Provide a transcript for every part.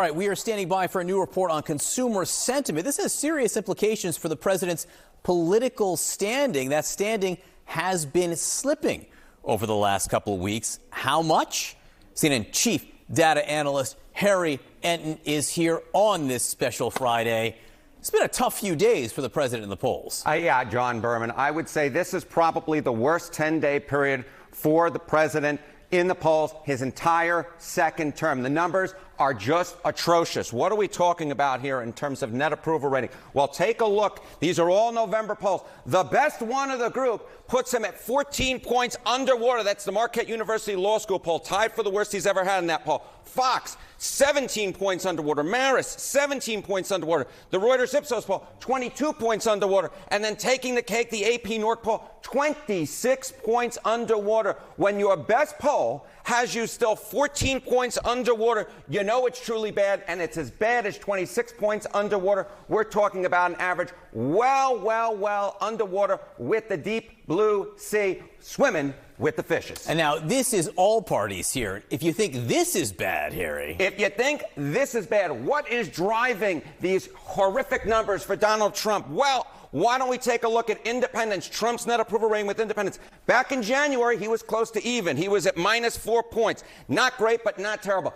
All right, we are standing by for a new report on consumer sentiment. This has serious implications for the president's political standing. That standing has been slipping over the last couple of weeks. How much? CNN chief data analyst Harry Enten is here on this special Friday. It's been a tough few days for the president in the polls. Yeah, John Berman, I would say this is probably the worst 10-day period for the president in the polls his entire second term. The numbers are just atrocious. What are we talking about here in terms of net approval rating? Well, take a look. These are all November polls. The best one of the group puts him at 14 points underwater. That's the Marquette University Law School poll, tied for the worst he's ever had in that poll. Fox, 17 points underwater. Marist, 17 points underwater. The Reuters Ipsos poll, 22 points underwater. And then taking the cake, the AP North poll, 26 points underwater. When your best poll has you still 14 points underwater, you know it's truly bad, and it's as bad as 26 points underwater. We're talking about an average well underwater with the deep blue sea, swimming with the fishes. And now this is all parties here. If you think this is bad, Harry. If you think this is bad, what is driving these horrific numbers for Donald Trump? Well, why don't we take a look at independents, Trump's net approval rating with independents. Back in January, he was close to even. He was at -4 points. Not great, but not terrible.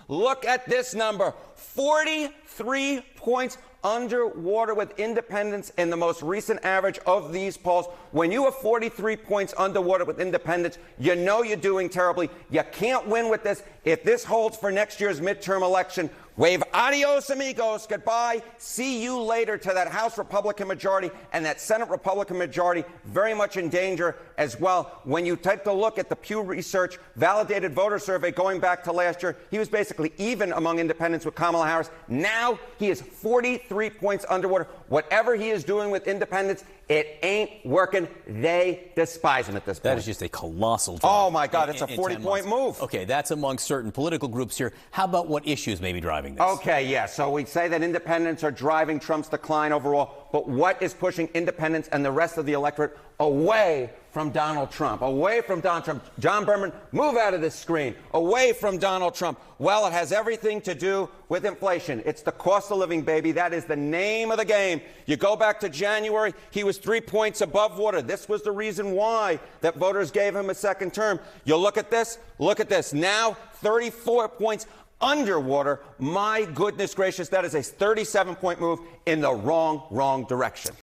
Look at this number, 43 points underwater with independents in the most recent average of these polls. When you have 43 points underwater with independents, you know you're doing terribly. You can't win with this. If this holds for next year's midterm election, wave adios amigos, goodbye, see you later to that House Republican majority and that Senate Republican majority, very much in danger as well. When you take a look at the Pew Research validated voter survey going back to last year, he was basically even among independents with Kamala Harris. Now he is 43 points underwater. Whatever he is doing with independents, it ain't working. They despise him at this point. That is just a colossal drop. Oh, my God, it's a 40-point move. Okay, that's among certain political groups here. How about what issues may be driving this? Okay, yeah, so we say that independents are driving Trump's decline overall, but what is pushing independents and the rest of the electorate away from Donald Trump? Away from Donald Trump. John Berman, move out of this screen. Away from Donald Trump. Well, it has everything to do with inflation. It's the cost of living, baby. That is the name of the game. You go back to January, he was 3 points above water. This was the reason why that voters gave him a second term. You look at this. Now, 34 points underwater. My goodness gracious, that is a 37-point move in the wrong direction.